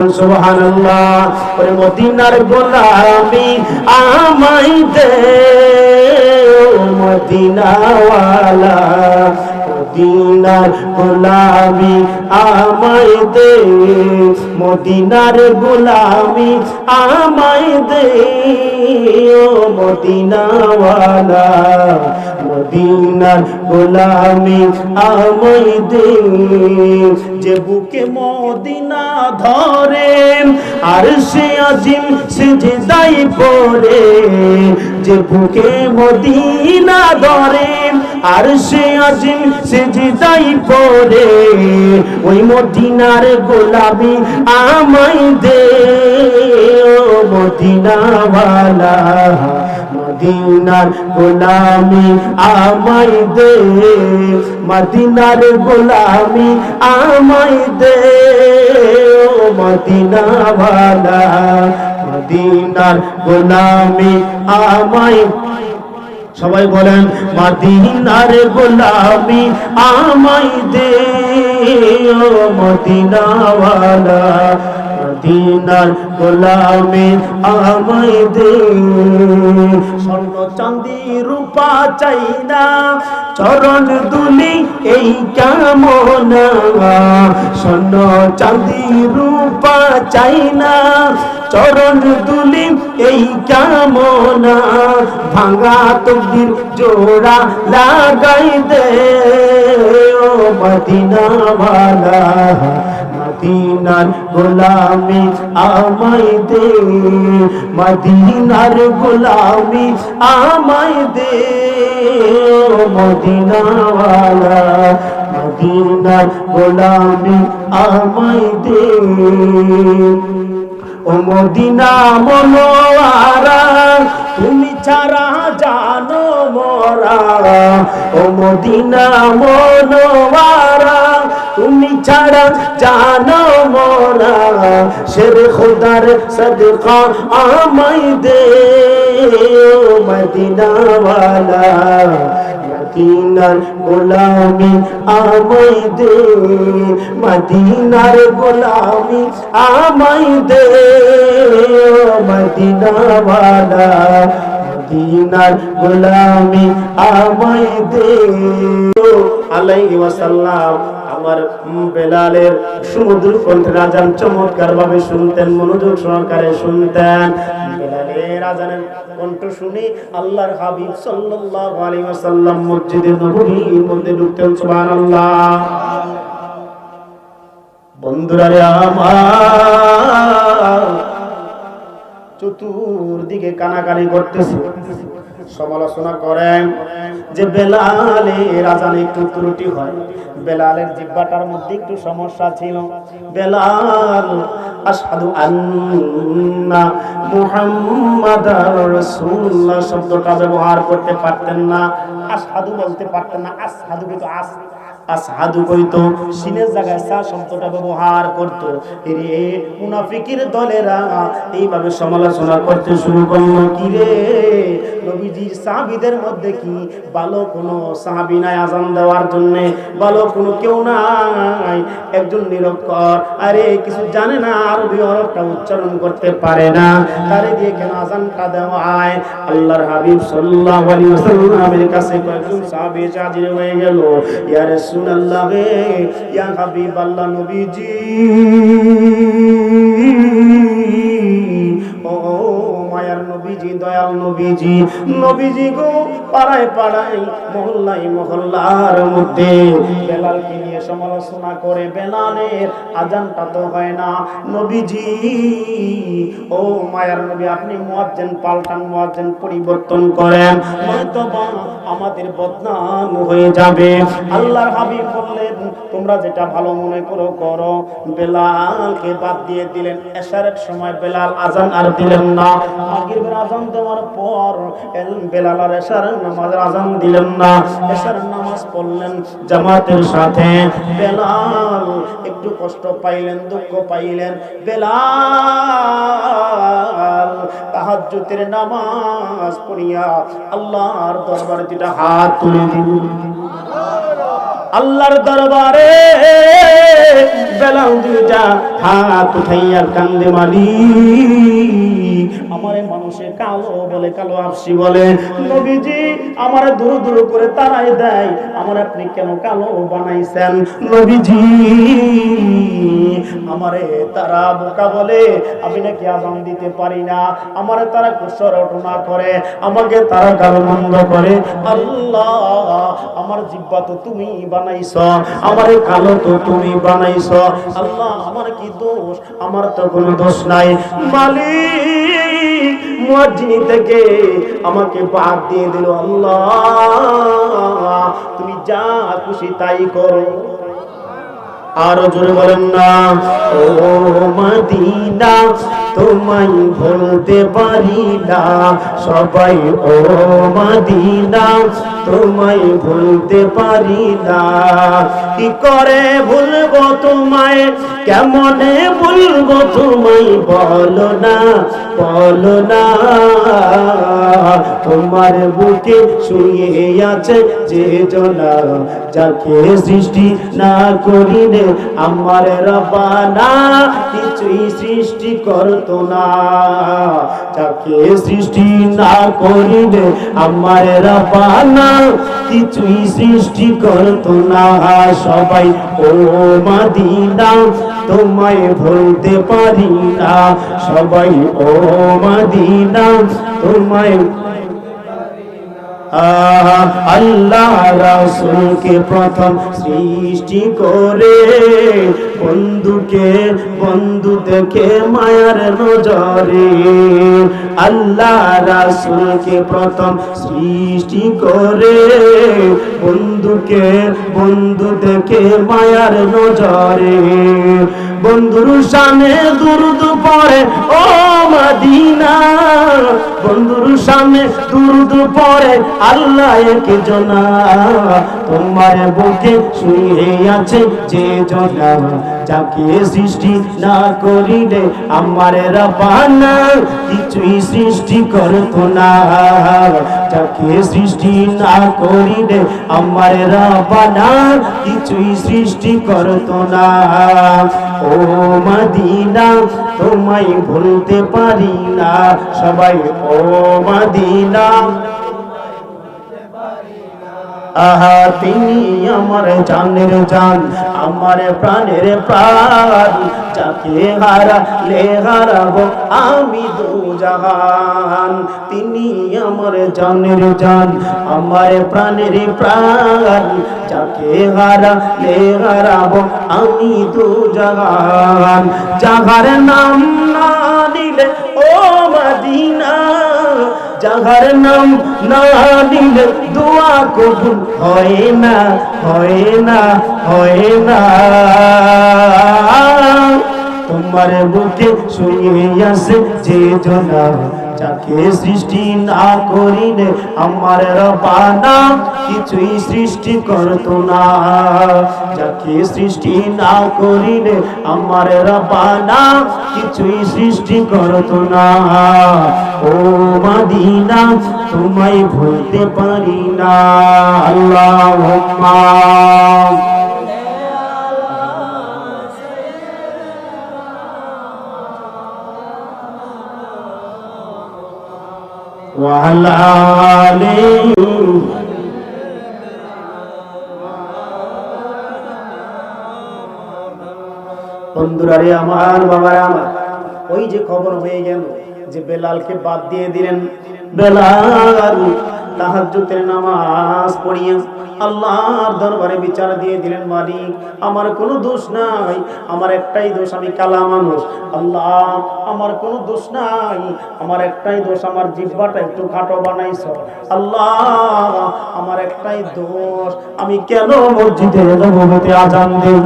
সুবহানাল্লাহ। ওরে মদিনার গোলামি আমায় দে ও মদিনাওয়ালা, মদিনার গোলামি আমায় দে, মদিনার গোলামি আমায় দে ও মদিনাওয়ালা, মদিনার গোলামি আমায় দে। যে বুকে মদিনা ধরে আর সে আজিম সিজদাই পড়ে, যে বুকে মদিনা ধরে আর সে আজিম সিজদাই পড়ে, ওই মদিনার গোলামি আমায় দে ও মদিনাওয়ালা, মদিনার গোলামি আমায় দে, মদিনার গোলামি আমায় দে ও মদিনাওয়ালা, মদিনার গোলামি আমায়। সবাই বলেন মদিনার গোলামি আমায় দে ও মদিনাওয়ালা, মদিনার গোলামি আমায় দে। স্বর্ণ চাঁদি রূপা চাই না, চরণ দুলি এই কামনা, স্বর্ণ চাঁদি রূপা চাই না, চরণ দুলি এই কামনা, ভাঙা তকদির জোড়া লাগাই দে ও মদিনাওয়ালা, মদিনার গোলামি আমায় দে, মদিনার গোলামি আমায় দে ও মদিনাওয়ালা, মদিনার গোলামি আমায় দে। ও মদিনা মনোয়ারা তুমি ছাড়া জানো মোরা, ও মদিনা মনোয়ারা তুমি ছাড়া জানো মোরা, শের খোদার সদকা আমায় দে ও মদিনাওয়ালা, মদিনার গোলামি আমায় দে, মদিনার গোলামি আমায় দে ও মদিনাওয়ালা, মদিনার গোলামি আমায় দে। আলাইহি ওয়াসাল্লাম আমার বেলালের সুমধুর কণ্ঠের আযান চমৎকার ভাবে শুনতেন, মনোযোগ সহকারে শুনতেন। বেলালের আযানের কণ্ঠ শুনে আল্লাহর হাবিব সাল্লাল্লাহু আলাইহি ওয়াসাল্লাম মসজিদে নববীর মধ্যে ঢুকতেন। সুবহানাল্লাহ। বন্ধুরা রে আমার, চতুর্দিকে কানাকানি করতেছে, সমালোচনা করেন যে বেলালের আযানে একটু ত্রুটি হয়, বেলালের জিহ্বাটার মধ্যে একটু সমস্যা ছিল। বেলাল আশহাদু আন্না মুহাম্মাদার রাসূলুল্লাহ শব্দটা ব্যবহার করতে পারতেন না, আশহাদু বলতে পারতেন না, আশহাদু কিন্তু আসহাদু কইতো, সিনের জায়গায় সা শব্দটা ব্যবহার করতো। রে মুনাফিকের দলেরা এইভাবে সমালোচনা করতে শুরু করলো, কি রে নবীজির সাহাবীদের মধ্যে কি ভালো কোনো সাহাবী নাই আযান দেওয়ার জন্য? ভালো কোনো কেউ নাই? একজন নিরক্ষর, আরে কিছু জানে না, আরবি হরফটা উচ্চারণ করতে পারে না, তারে দিয়ে কেন আযানটা দেওয়া হয়? আল্লাহর হাবিব সাল্লাল্লাহু আলাইহি ওয়াসাল্লামের কাছে কয়েকজন সাহাবী হাজির হয়ে গেল। ইয়া রাসূলুল্লাহ, ইয়া হাবিবাল্লাহ, নবীজি, ও মায়ার নবীজি, দয়াল নবীজি, নবীজি গো, পাড়ায় পাড়ায় মহল্লায় মহল্লার মধ্যে বেলালকে নিয়ে সমালোচনা করে, বেলালের আযানটা তো হয় না। নবীজি, ও মায়ার নবী, আপনি মুয়াজ্জিন পাল্টান, মুয়াজ্জিন পরিবর্তন করেন, হয়তো আমাদের বদনাম হয়ে যাবে। আল্লাহর হাবিব বললেন, তোমরা যেটা ভালো মনে করো করো। বেলালকে বাদ দিয়ে দিলেন। এশারের সময় বেলাল আযান আর দিলেন না। মাগরিবের আযান দেওয়ার পর বেলাল আর এশারের নামাজের আযান দিলেন না। এশারের নামাজ পড়লেন জামাতের সাথে। বেলাল একটু কষ্ট পাইলেন, দুঃখ পাইলেন। বেলাল তাহাজ্জুদের নামাজ পড়িয়া আল্লাহর দরবারে দুইটা হাত তুলে দিলেন। আল্লাহর দরবারে বেলাল দুইটা হাত উঠাইয়া কান্দে, মালিক আমারে মানুষে কালো বলে, কালো আফসি বলে, নবীজি আমারে দূর দূর করে তাড়াই দেয়, আমার আপনি কেন কালো বানাইছেন নবীজি? আমারে তারা বোকা বলে, আমি নাকি আযান দিতে পারি না, আমারে তারা কুসর রটনা করে, আমাকে তারা গালমন্দ করে। আল্লাহ আমার জিহ্বা তো তুমি বানাইছো, আমারে কালো তো তুমি বানাইছো, আল্লাহ আমার কি দোষ? আমার তো কোনো দোষ নাই। মালিক মুয়াজ্জিন থেকে আমাকে বাদ দিয়ে দিল। আল্লাহ তুমি যা খুশি তাই করো। আরো জোরে বলেন না, ও মদিনা তোমায় ভুলতে পারি না সবাই, ও মদিনা তোমায় ভুলতে পারি না। কি করে ভুলবো তোমায়, কেমনে ভুলবো তোমায়, বলো না বলো না। তোমার বুকে শুয়ে আছে যে জনা, যাকে সৃষ্টি না করিলে আমার রব্বানা কিছুই সৃষ্টি করতো না, যাকে সৃষ্টি না করিলে আমার রব্বানা কিছুই সৃষ্টি করতো না। সবাই ও মদিনা তোমায় ভুলতে পারি না সবাই, ও মদিনা তোমায়। আল্লাহ রাসূলকে প্রথম সৃষ্টি করে বন্ধুকে বন্ধু দেখে মায়ার নজরে, আল্লাহ রাসূলকে প্রথম সৃষ্টি করে বন্ধুকে বন্ধু দেখে মায়ার নজরে। বন্ধুর সামনে দুরূদ পড়ে ও মদিনা, বন্ধুর সামনে দুরূদ পড়ে আল্লাহ একজনা, তোমার বুকে শুয়ে আছে যে জনা, যাকে সৃষ্টি না করিলে আমার রব্বানা কিছুই সৃষ্টি করতো না, যাকে সৃষ্টি না করিলে আমার রব্বানা কিছুই সৃষ্টি করতো না। ও মদিনা তোমায় ভুলতে পারি না সবাই, ও মদিনা। আহা তিনি আমার জানের জান, আমার প্রাণের প্রাণ, যাকে হারালে হারাবো আমি দুজাহান। তিনি আমার জানের জান, আমার প্রাণের প্রাণ, যাকে হারালে হারাবো আমি দুজাহান। যাহার নাম না নিলে ও মদিনা, যাহার নাম না নিলে দোয়া কবুল হয় না হয় না হয় না। তোমার বুকে শুয়ে আছে যে জনা, যাকে সৃষ্টি না করিলে আমার রব্বানা কিছুই সৃষ্টি করতো না, যাকে সৃষ্টি না করিলে আমার রব্বানা কিছুই সৃষ্টি করতো না। ও মদিনা তোমায় ভুলতে পারি না। আল্লাহুম্মা وعلى آله। বন্ধুরা রে আমার, বাবারা আমার, ওই যে খবর হয়ে গেল যে বেলালকে বাদ দিয়ে দিলেন, বেলাল তাহাজ্জুদের নামাজ পড়িয়ে আল্লাহর দরবারে বিচার দিয়ে দিলেন, মালিক আমার কোনো দোষ নাই, আমার একটাই দোষ, আমি কালা মানুষ। আল্লাহ আমার কোনো দোষ নাই, আমার একটাই দোষ, আমার জিহ্বাটা একটু খাটো বানাইছো। আল্লাহ আমার একটাই দোষ, আমি কেন মসজিদে নববীতে আযান দেই?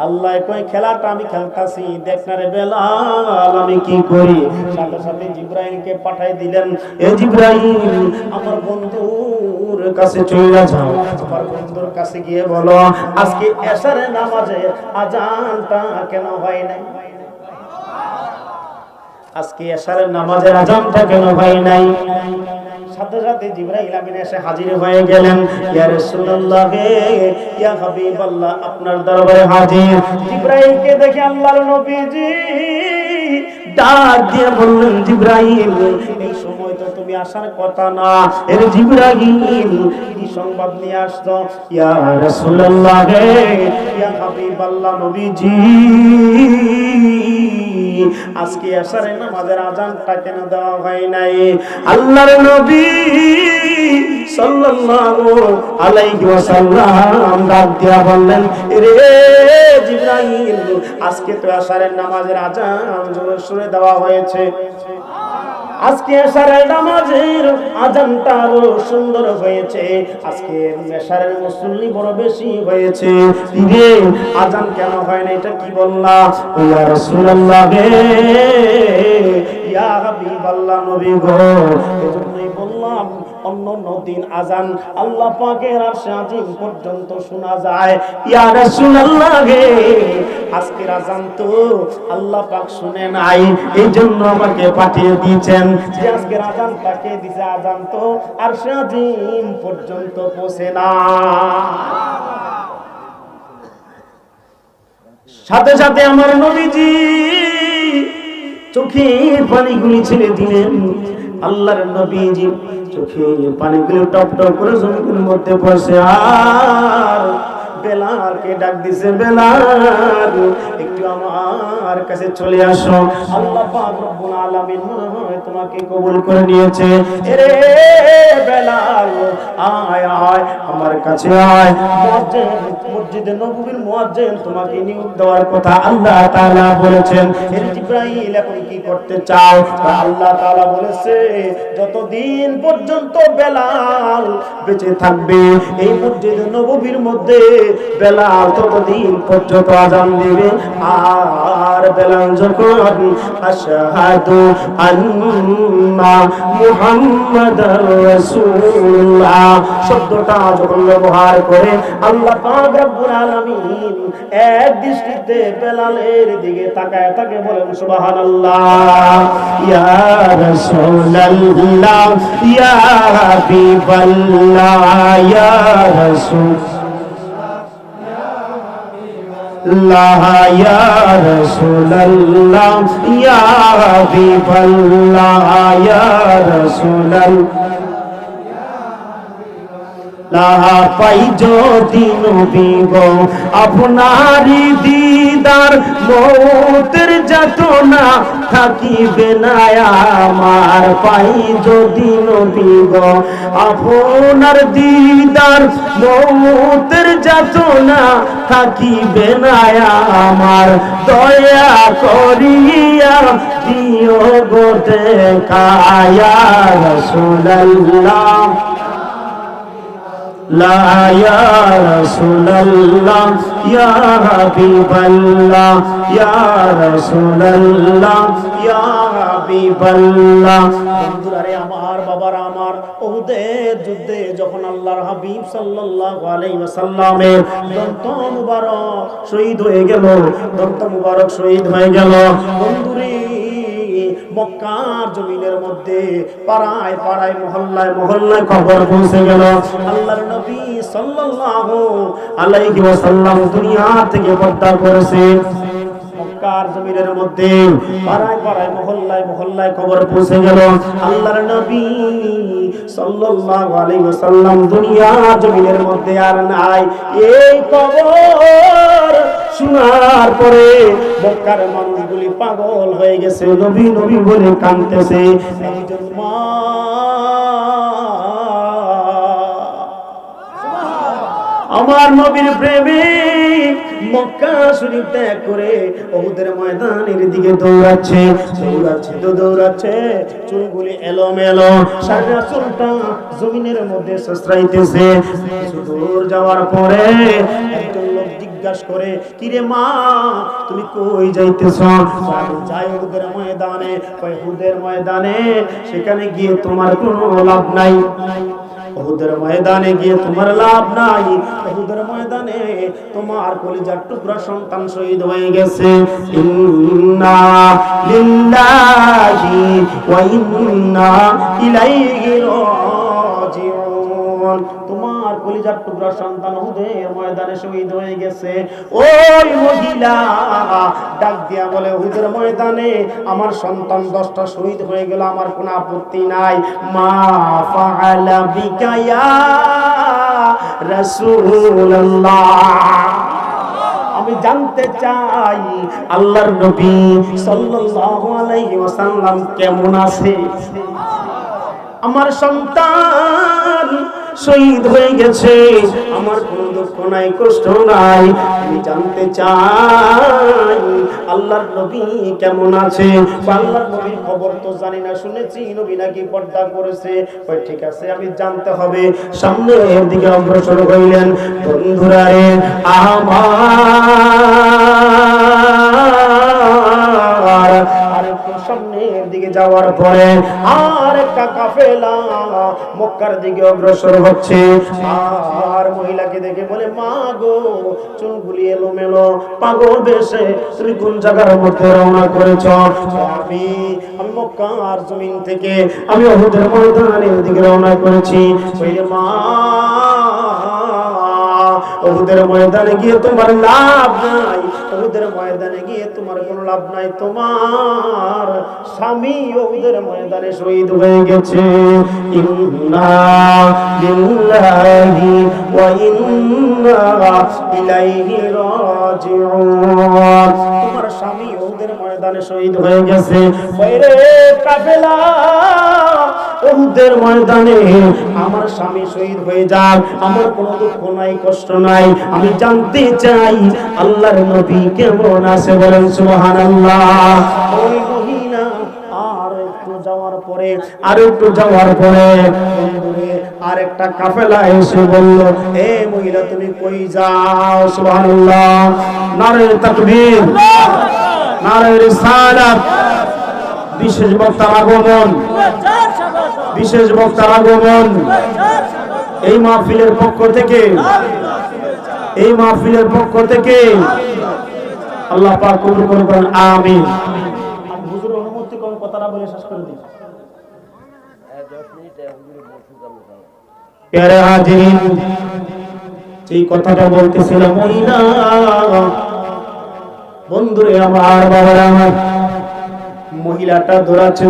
আল্লাহ কই খেলাটা আমি খেলতাছি, দেখ না রে বেলাল আমি কি করি। সাথে সাথে জিবরাইলকে পাঠাই দিলেন, এ জিবরাইল আমার বন্ধুর কাছে চলে যাও, আমার বন্ধুর কাছে গিয়ে বলো আজকে এশারের নামাজে আযানটা কেন হয় নাই, আজকে এশারের নামাজের আযানটা কেন হয় নাই। সাথে সাথে জিবরাইল আমিন এসে হাজির হয়ে গেলেন। ইয়া রাসূলুল্লাহ, ইয়া হাবিবাল্লাহ, আপনার দরবারে হাজির। জিবরাইলকে দেখে আল্লাহর নবীজি ডাক দিয়ে বললেন, জিবরাইল, এই সময় তো তুমি আসার কথা না। এর জিবরাইল, কি সংবাদ নিয়ে আসছো? ইয়া রাসূলুল্লাহ, ইয়া হাবিবাল্লাহ, নবীজি, আজকে এশারের নামাজের আযানটা কেন দেওয়া হয় নাই? আল্লাহর নবী সাল্লাল্লাহু আলাইহি ওয়াসাল্লাম ডাক দিয়া বললেন, রে জিবরাইল, আজকে তো এশারের নামাজের আযান জোরে সুরে দেওয়া হয়েছে। আজকে এশারের নামাজের আযানটা আরো সুন্দর হয়েছে। আজকে এশারের মুসল্লি বড় বেশি হয়েছে। রে আযান কেন হয় না, এটা কি বললা? ইয়া রাসূলুল্লাহ, ইয়া হাবিবাল্লাহ, নবী গো, এজন্যই বললাম অন্য দিন আযান আল্লাহ পাকের আরশে আজিম পর্যন্ত শোনা যায়। ইয়া রাসূলুল্লাহ, আজকের আযান তো আল্লাহ পাক শুনে নাই, এইজন্য আমাকে পাঠিয়ে দিয়েছেন যে আজকের আযানটা কে দিছে, আযান তো আরশে আজিম পর্যন্ত পৌঁছে না। সাথে সাথে আমার নবীজি চোখের পানিগুলি ছেড়ে দিলেন। আল্লাহর নবীজি চোখের পানিগুলি টপ টপ করে জমিনের মধ্যে পড়ছে। আর বেলালকে ডাক দিছে, বেলাল, একটু আমার কাছে চলে আসো। আল্লাহ পাক রব্বুল আলামিন মনে হয় তোমাকে কবুল করে নিয়েছে। এরে বেলাল, আয় আয় আমার কাছে আয়। মসজিদে নববীর মুয়াজ্জিন তোমাকে নিয়োগ দেওয়ার কথা আল্লাহ তাআলা বলেছেন। এর জিবরাইল, এখন কি করতে চাও? আল্লাহ তাআলা বলেছে, যতদিন পর্যন্ত বেলাল বেঁচে থাকবে এই মসজিদে নববীর মধ্যে, বেলাল ততদিন পর্যন্ত আযান দিবে। আর বেলাল যখন আশহাদু আন্না মুহাম্মাদার রাসূলুল্লাহ শব্দটা যখন ব্যবহার করে, আল্লাহ পাক রব্বুল আলামিন এক দৃষ্টিতে বেলালের দিকে তাকায়, তাকে বলেন সুবহানাল্লাহ। ইয়া রাসূলুল্লাহ, ইয়া হাবিবাল্লাহ, ইয়া রাসূল ইয়া রাসূলুল্লাহ, ইয়া হাবিবাল্লাহ, ইয়া রাসূলুল্লাহ, পাই যদি নবী গো আপনারি দিদার, মৌতের যাতনা থাকিবে না আমার। পাই যদি নবী গো আপনার দিদার, মৌতের যাতনা থাকিবে না আমার। দয়া করিয়া দিও গো দেখা, ইয়া রাসূলুল্লাহ, লা ইয়া রাসূলুল্লাহ, ইয়া হাবিবাল্লাহ, ইয়া রাসূলুল্লাহ, ইয়া হাবিবাল্লাহ। বন্ধুরা রে আমার, বাবারা আমার, উহুদের যুদ্ধে যখন আল্লাহর হাবিব সাল্লাল্লাহু আলাইহি ওয়াসাল্লামের দন্ত মুবারক শহীদ হয়ে গেল, দন্ত মুবারক শহীদ হয়ে গেল, বন্ধুরে মক্কার জমিনের মধ্যে পাড়ায় পাড়ায় মহল্লায় মহল্লায় খবর পৌঁছে গেল। আল্লাহর নবী সাল্লাল্লাহু আলাইহি ওয়াসাল্লাম দুনিয়া থেকে পর্দা করেছে। মক্কার জমিনের মধ্যে পাড়ায় পাড়ায় মহল্লায় মহল্লায় খবর পৌঁছে গেল, আল্লাহর নবী সাল্লাল্লাহু আলাইহি ওয়াসাল্লাম দুনিয়া জমিনের মধ্যে আর নাই। এই খবর শোনার পরে মক্কার মানুষগুলি পাগল হয়ে গেছে, নবী নবী বলে কাঁদতেছে। একজন মা আমার নবীর প্রেমে মক্কা শরীফ ত্যাগ করে উহুদের ময়দানের দিকে দৌড়াচ্ছে, দৌড়াচ্ছে তো দৌড়াচ্ছে, চুলগুলি এলোমেলো, সারা চুলটা জমিনের মধ্যে সসরাইতেছে। কিছু দূর যাওয়ার পরে একজন লোক জিজ্ঞাসা করে, কিরে মা তুমি কই যাইতেছ? যাই উহুদের ময়দানে। উহুদের ময়দানে সেখানে গিয়ে তোমার কোনো লাভ নাই, উহুদের ময়দানে গিয়ে তোমার লাভ নাই, উহুদের ময়দানে তোমার কলিজার টুকরা সন্তান শহীদ হয়ে গেছে। ইন্না লিল্লাহি ওয়া ইন্না ইলাইহি রাজিউন। বোন, তোমার কলিজার টুকরা সন্তান উহুদের ময়দানে শহীদ হয়ে গেছে। ওই মহিলা ডাক দিয়া বলে, উহুদের ময়দানে আমার সন্তান 10টা শহীদ হয়ে গেল, আমার কোনো আপত্তি নাই। মা ফাআলা বিকা ইয়া রাসূলুল্লাহ, আমি জানতে চাই আল্লাহর নবী সাল্লাল্লাহু আলাইহি ওয়াসাল্লাম কেমন আছে। আমার সন্তান শহীদ হয়ে গেছে, আমার কোনো দুঃখ নাই, কষ্ট নাই, আমি জানতে চাই আল্লাহর নবী কেমন আছে। আল্লাহর নবীর খবর তো জানি না, শুনেছি নবী নাকি পর্দা করেছে। কই ঠিক আছে, আমি জানতে হবে। সামনের দিকে অগ্রসর হইলেন। বন্ধুরা রে আমার, আরেকটু সামনের দিকে যাওয়ার পরে আর একটা কাফেলা মক্কার দিকে অগ্রসর হচ্ছে। আর মহিলাকে দেখে বলে, মা গো, চুলগুলি এলোমেলো, পাগল বেশে তুমি কোন জায়গার মধ্যে রওনা করেছ? আমি মক্কার জমিন থেকে আমি উহুদের ময়দানের দিকে রওনা করেছি। বলে, মা উহুদের ময়দানে গিয়ে তোমার লাভ নাই, উহুদের ময়দানে গিয়ে তোমার কোনো লাভ নাই, তোমার স্বামী উহুদের ময়দানে শহীদ হয়ে গেছে। ইন্না লিল্লাহি ওয়া ইন্না ইলাইহি রাজিউন, তোমার স্বামী উহুদের ময়দানে শহীদ হয়ে গেছে। বাইরে কাফেলা, উহুদের ময়দানে আমার স্বামী শহীদ হয়ে যাক, আমার কোনো দুঃখ নাই, কষ্ট নাই, আমি জানতে চাই আল্লাহর নবী কেমন আছে। বলেন সুবহানাল্লাহ। ওই মহিলা আর একটু যাওয়ার পরে আরেকটা কাফেলা এসে বলল, এ মহিলা তুমি কই যাও? সুবহানাল্লাহ। নারে তাকবীর, নারে রিসালাত। বিশেষ বক্তার আগমন, বিশেষ বক্তার আগমন এই মাহফিলের পক্ষ থেকে, এই মাহফিলের পক্ষ থেকে আল্লাহ পাক কবুল করুন, আমিন। আমি হুজুরের অনুমতি কোন কথাটা বলে শেষ করে দিই। 10 মিনিট হুজুরের বসে যাবে। প্যারে হাজিরিন, এই কথাটা বলতেছিলাম, মহিলা বন্ধুরে আমার, বাবারা আমার, মহিলাটা দৌড়াচ্ছে।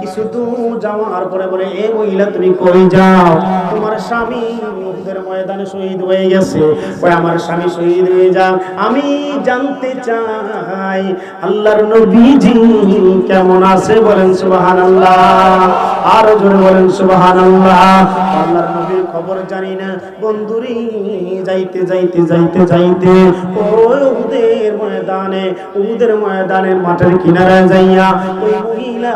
কিছু দূর যাওয়ার পরে বলে, এ মহিলা তুমি কই যাও? তোমার স্বামী উহুদের ময়দানে শহীদ হয়ে গেছে। ওই আমার স্বামী শহীদ হয়ে যাক, আমি জানতে চাই আল্লাহর নবীজি কেমন আছে। বলেন সুবহানাল্লাহ। আরো জোরে বলেন সুবহানাল্লাহ। আল্লাহর নবীর খবর জানি না বন্ধুরি। যাইতে ওই উহুদের ময়দানে মাঠের কিনারায় যাইয়া ওই মহিলা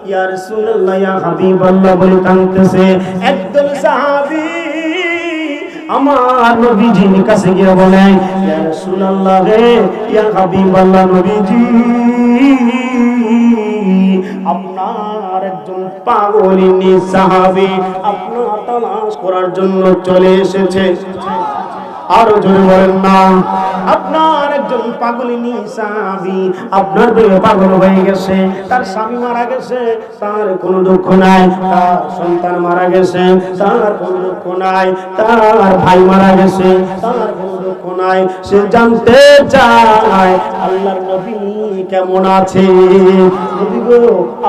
ইয়া রাসূলুল্লাহ, ইয়া হাবিবাল্লাহ বলে কাঁদতেছে। একদম সাহাবী আমার নবীজির কাছে গিয়ে বলে, ইয়া রাসূলুল্লাহ রে, ইয়া হাবিবাল্লাহ, নবীজি আপনার একজন পাগলিনী সাহাবী আপনার তালাশ করার জন্য চলে এসেছে। আরো জোরে বলেন না, আপনার একজন পাগলিনী সাহাবী আপনার প্রেমে পাগল হয়ে গেছে। তার স্বামী মারা গেছে, তার কোনো দুঃখ নাই। তার সন্তান মারা গেছে, তার কোনো দুঃখ নাই। তার ভাই মারা গেছে, তার কোনো দুঃখ নাই। সে জানতে চায় আল্লাহর নবী কেমন আছে। নবী গো,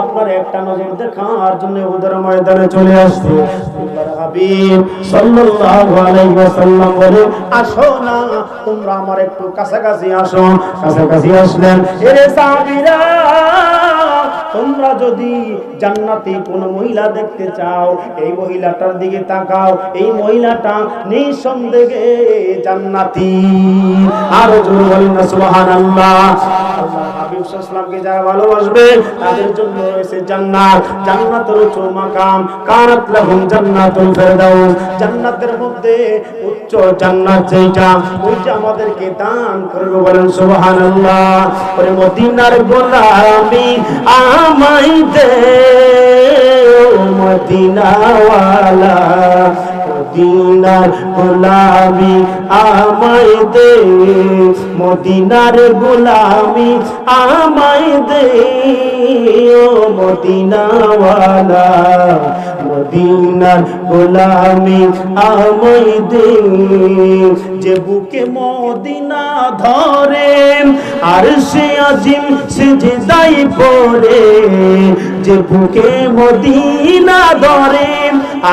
আপনার একটা নজর দেখার জন্য উহুদের ময়দানে চলে আসছে। আল্লাহর হাবিব সাল্লাল্লাহু আলাইহি ওয়াসাল্লাম বলে, আসো না, তোমরা আমার একটু কাছাকাছি আসো। কাছাকাছি আসলেন। এরে সাহাবীরা, তোমরা যদি জান্নাতি কোন মহিলা দেখতে চাও, এই মহিলাটার দিকে তাকাও। এই মহিলাটা নিঃসন্দেহে জান্নাতি। আরো জোরে বলেন না সুবহানাল্লাহ। আল্লাহর হাবিব সাল্লাল্লাহু আলাইহি ওয়াসাল্লামকে যারা ভালোবাসবে তাদের জন্য রয়েছে জান্নাত। জান্নাতের উচ্চ মাকাম, কানাত লাহুম জান্নাতুল ফেরদাউস। জান্নাতের মধ্যে উচ্চ জান্নাত যেটা, ওইটা আমাদেরকে দান করবে। বলেন সুবহানাল্লাহ। ওরে মদিনার গোলামি আমায় দে মদিনাওয়ালা, মদিনার গোলামি আমায় দে, মদিনার গোলামি আমায় দে, ও মদিনাওয়ালা মদিনার গোলামি আমায় দে। যে বুকে মদিনা ধরে আরশে আজিম সিজদায় পড়ে, যে বুকে মদিনা ধরে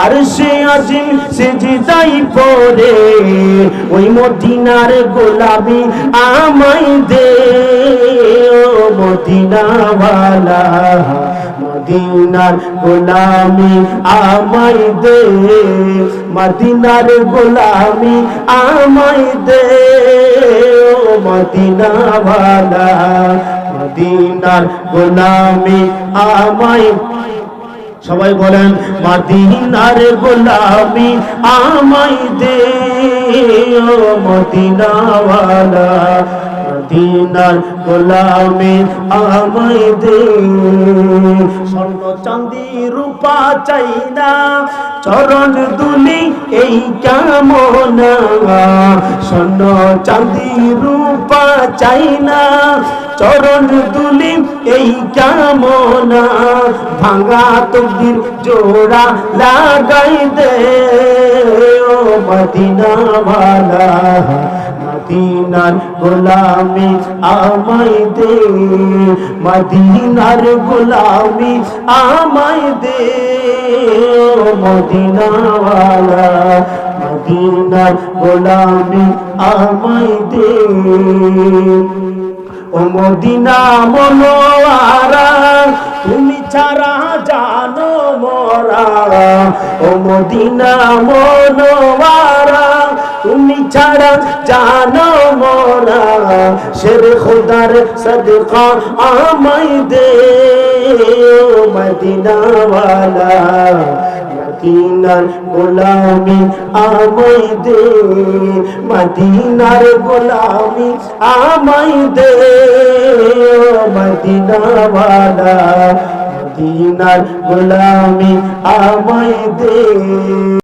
আরশে আজিম সিজদায় পড়ে, ওই মদিনার গোলামি আমায় দে, ও মদিনাওয়ালা মদিনার গোলামি আমায় দে, মদিনার গোলামি আমায় দে, ও মদিনাওয়ালা মদিনার গোলামি আমায়। সবাই বলেন মদিনার গোলামি আমায় দে, ও মদিনাওয়ালা মদিনার গোলামি আমায় দে। স্বর্ণ চাঁদি রূপা চাই না, চরণ দুলি এই কামনা, স্বর্ণ চাঁদি রূপা চাই না, চরণ দুলি এই কামনা, ভাঙা তকদির জোড়া লাগাই দে, ও মদিনাওয়ালা মদিনার গোলামি আমায় দে, মদিনার গোলামি আমায় দে, ও মদিনাওয়ালা মদিনার গোলামি আমায় দে। ও মদিনা মনোয়ারা তুমি ছাড়া জানো মোরা, ও মদিনা মনোয়ারা তুমি ছাড়া জানো মোরা, শের খুদার সদকা আমায় দে, ও মদিনাওয়ালা মদিনার গোলামি আমায় দে, মদিনার গোলামি আমায় দে, ও মদিনাওয়ালা মদিনার গোলামি আমায় দে।